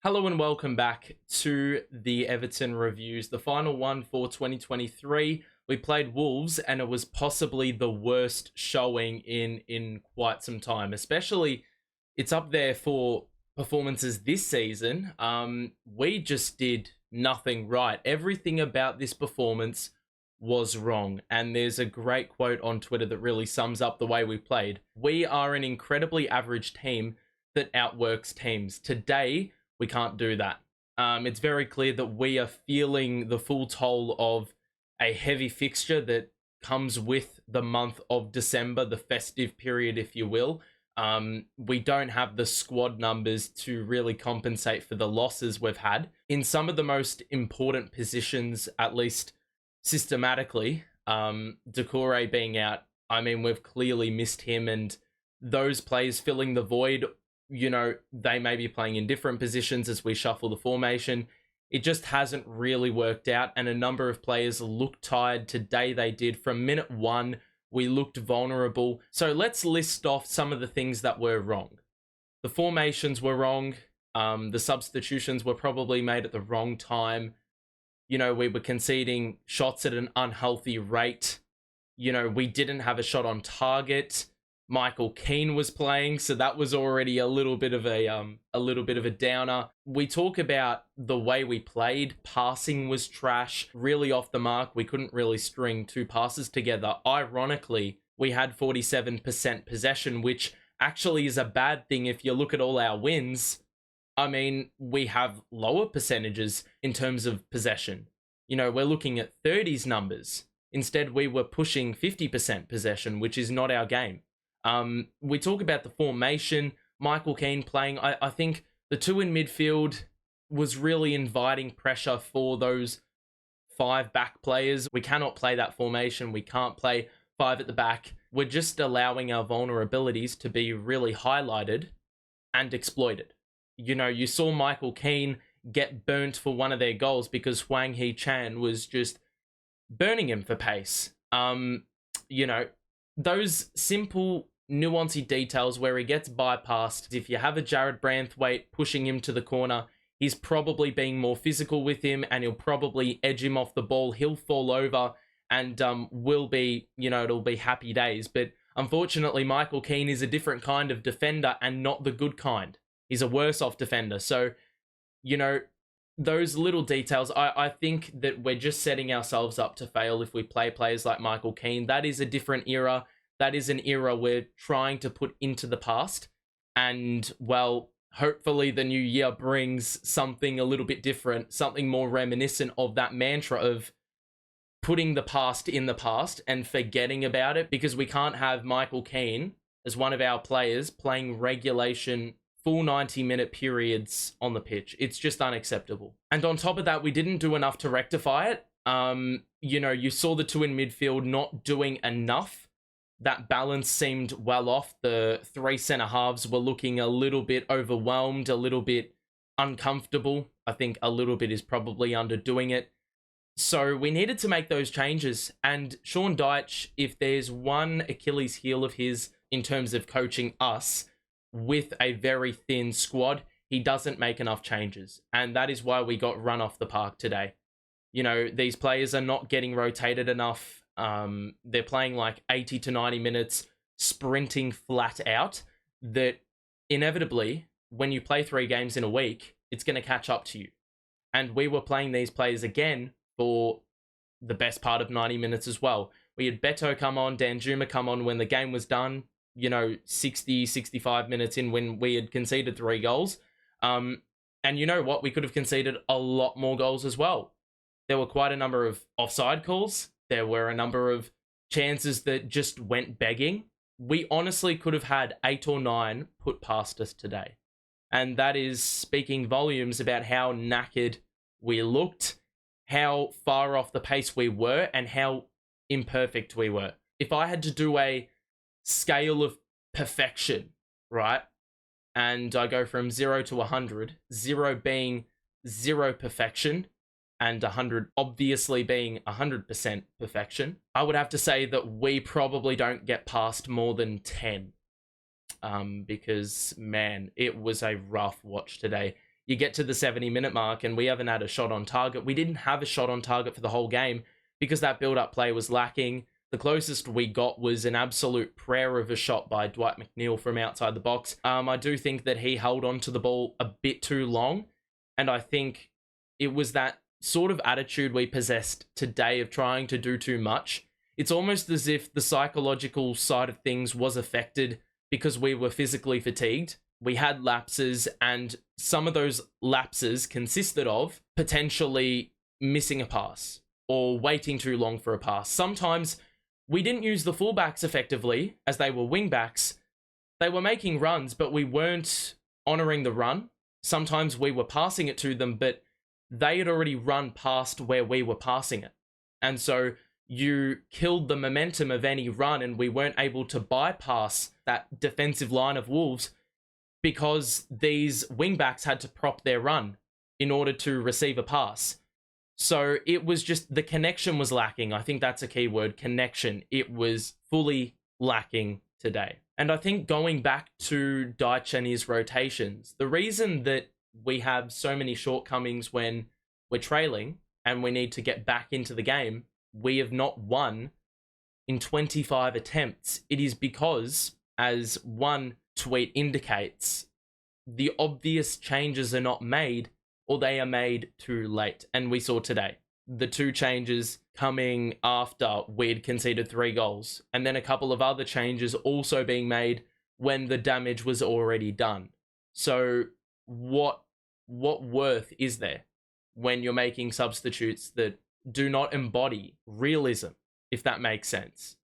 Hello and welcome back to the Everton reviews. The final one for 2023. We played Wolves and it was possibly the worst showing in quite some time. Especially, it's up there for performances this season. We just did nothing right. Everything about this performance was wrong. And there's a great quote on Twitter that really sums up the way we played. We are an incredibly average team that outworks teams. Today, we can't do that. It's very clear that we are feeling the full toll of a heavy fixture that comes with the month of December, the festive period, if you will. We don't have the squad numbers to really compensate for the losses we've had. In some of the most important positions, at least systematically, Doucouré being out, I mean, we've clearly missed him, and those players filling the void, you know, they may be playing in different positions as we shuffle the formation. It just hasn't really worked out, and a number of players look tired. Today they did. From minute one, we looked vulnerable. So let's list off some of the things that were wrong. The formations were wrong. The substitutions were probably made at the wrong time. You know, we were conceding shots at an unhealthy rate. You know, we didn't have a shot on target. Michael Keane was playing, so that was already a little bit of a downer. We talk about the way we played. Passing was trash, really off the mark. We couldn't really string two passes together. Ironically, we had 47% possession, which actually is a bad thing if you look at all our wins. I mean, we have lower percentages in terms of possession. You know, we're looking at 30s numbers. Instead, we were pushing 50% possession, which is not our game. We talk about the formation, Michael Keane playing. I think the two in midfield was really inviting pressure for those five back players. We cannot play that formation. We can't play five at the back. We're just allowing our vulnerabilities to be really highlighted and exploited. You know, you saw Michael Keane get burnt for one of their goals because Hwang Hee-chan was just burning him for pace. You know, those simple nuancey details where he gets bypassed. If you have a Jared Branthwaite pushing him to the corner, he's probably being more physical with him and he'll probably edge him off the ball. He'll fall over and will be, you know, it'll be happy days. But unfortunately, Michael Keane is a different kind of defender and not the good kind. He's a worse off defender. So, you know, those little details, I think that we're just setting ourselves up to fail if we play players like Michael Keane. That is a different era. That is an era we're trying to put into the past. And, well, hopefully the new year brings something a little bit different, something more reminiscent of that mantra of putting the past in the past and forgetting about it, because we can't have Michael Keane as one of our players playing regulation full 90-minute periods on the pitch. It's just unacceptable. And on top of that, we didn't do enough to rectify it. You know, you saw the two in midfield not doing enough. That balance seemed well off. The three centre halves were looking a little bit overwhelmed, a little bit uncomfortable. I think a little bit is probably underdoing it. So we needed to make those changes. And Sean Dyche, if there's one Achilles heel of his in terms of coaching us with a very thin squad, he doesn't make enough changes. And that is why we got run off the park today. You know, these players are not getting rotated enough. They're playing like 80 to 90 minutes, sprinting flat out, that inevitably, when you play 3 games in a week, it's going to catch up to you. And we were playing these players again for the best part of 90 minutes as well. We had Beto come on, Danjuma come on when the game was done, you know, 60, 65 minutes in when we had conceded 3 goals. And you know what? We could have conceded a lot more goals as well. There were quite a number of offside calls. There were a number of chances that just went begging. We honestly could have had 8 or 9 put past us today. And that is speaking volumes about how knackered we looked, how far off the pace we were, and how imperfect we were. If I had to do a scale of perfection, right? And I go from 0 to 100, 0 being 0 perfection, and 100 obviously being 100% perfection, I would have to say that we probably don't get past more than 10. Because, man, it was a rough watch today. you get to the 70-minute mark and we haven't had a shot on target. We didn't have a shot on target for the whole game because that build-up play was lacking. The closest we got was an absolute prayer of a shot by Dwight McNeil from outside the box. I do think that he held on to the ball a bit too long, and I think it was that sort of attitude we possessed today of trying to do too much. It's almost as if the psychological side of things was affected because we were physically fatigued. We had lapses, and some of those lapses consisted of potentially missing a pass or waiting too long for a pass. Sometimes we didn't use the fullbacks effectively as they were wingbacks. They were making runs, but we weren't honouring the run. Sometimes we were passing it to them, but they had already run past where we were passing it. And so you killed the momentum of any run, and we weren't able to bypass that defensive line of Wolves because these wingbacks had to prop their run in order to receive a pass. So it was just, the connection was lacking. I think that's a key word, connection. It was fully lacking today. And I think going back to Dyche and his rotations, the reason that we have so many shortcomings when we're trailing and we need to get back into the game, we have not won in 25 attempts. It is because, as one tweet indicates, the obvious changes are not made, or they are made too late. And we saw today the two changes coming after we'd conceded 3 goals, and then a couple of other changes also being made when the damage was already done. So what worth is there when you're making substitutes that do not embody realism, if that makes sense?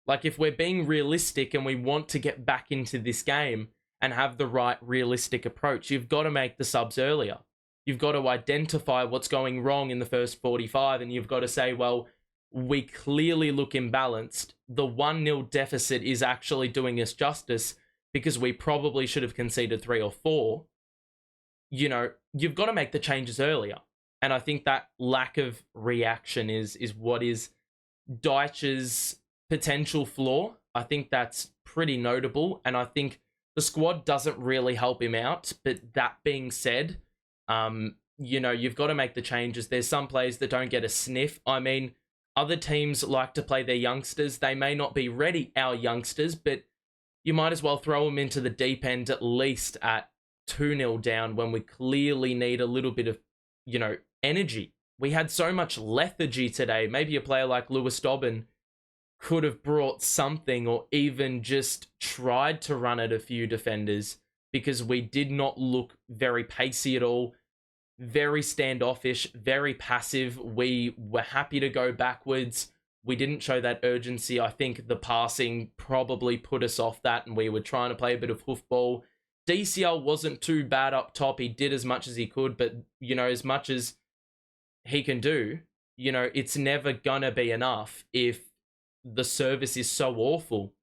Like, if we're being realistic and we want to get back into this game and have the right realistic approach, you've got to make the subs earlier. You've got to identify what's going wrong in the first 45, and you've got to say, well, we clearly look imbalanced. The 1-0 deficit is actually doing us justice because we probably should have conceded 3 or 4. You know, you've got to make the changes earlier. And I think that lack of reaction is what is Dyche's potential flaw. I think that's pretty notable, and I think the squad doesn't really help him out. But that being said, you know, you've got to make the changes. There's some players that don't get a sniff. I mean, other teams like to play their youngsters. They may not be ready, our youngsters, but you might as well throw them into the deep end at least at 2-0 down when we clearly need a little bit of, you know, energy. We had so much lethargy today. Maybe a player like Lewis Dobbin could have brought something, or even just tried to run at a few defenders, because we did not look very pacey at all, very standoffish, very passive. We were happy to go backwards. We didn't show that urgency. I think the passing probably put us off that, and we were trying to play a bit of hoofball. DCL wasn't too bad up top. He did as much as he could, but, you know, as much as he can do, you know, it's never gonna be enough if the service is so awful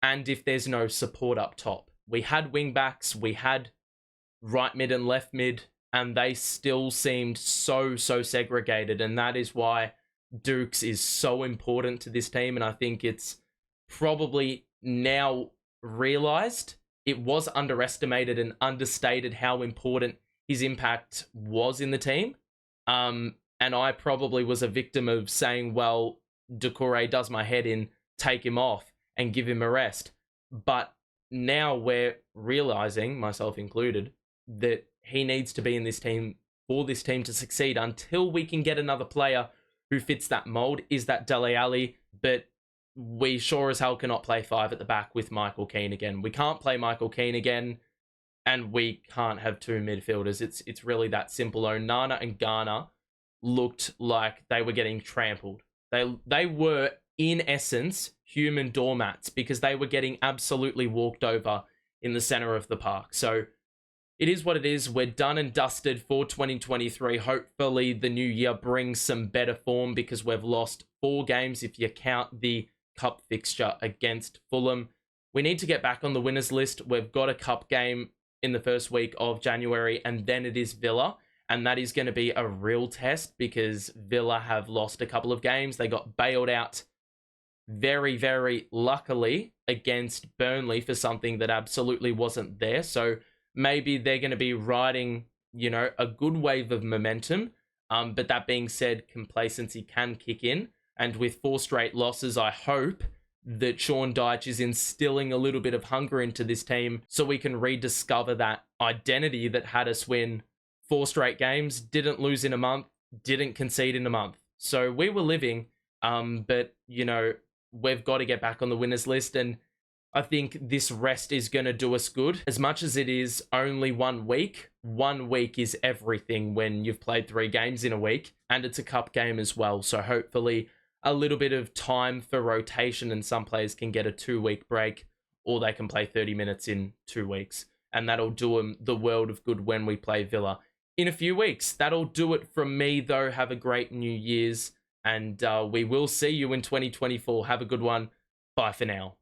and if there's no support up top. We had wing backs, we had right mid and left mid, and they still seemed so segregated. And that is why Dukes is so important to this team. And I think it's probably now realized. It was underestimated and understated how important his impact was in the team. And I probably was a victim of saying, well, Doucouré does my head in, take him off and give him a rest. But now we're realizing, myself included, that he needs to be in this team for this team to succeed. Until we can get another player who fits that mold, is that Dele Alli. But we sure as hell cannot play 5 at the back with Michael Keane again. We can't play Michael Keane again, and we can't have 2 midfielders. It's really that simple. Onana and Garner looked like they were getting trampled. They were, in essence, human doormats, because they were getting absolutely walked over in the center of the park. So it is what it is. We're done and dusted for 2023. Hopefully the new year brings some better form, because we've lost 4 games if you count the cup fixture against Fulham. We need to get back on the winners list. We've got a cup game in the first week of January, and then it is Villa. And that is going to be a real test, because Villa have lost a couple of games. They got bailed out very luckily against Burnley for something that absolutely wasn't there. So maybe they're going to be riding a good wave of momentum. But that being said, complacency can kick in. And with 4 straight losses, I hope that Sean Dyche is instilling a little bit of hunger into this team so we can rediscover that identity that had us win 4 straight games, didn't lose in a month, didn't concede in a month. So we were living, but, we've got to get back on the winners list. And I think this rest is going to do us good. As much as it is only 1 week is everything when you've played 3 games in a week, and it's a cup game as well. So hopefully a little bit of time for rotation, and some players can get a 2-week break, or they can play 30 minutes in 2 weeks. And that'll do them the world of good when we play Villa in a few weeks. That'll do it from me, though. Have a great New Year's, and we will see you in 2024. Have a good one. Bye for now.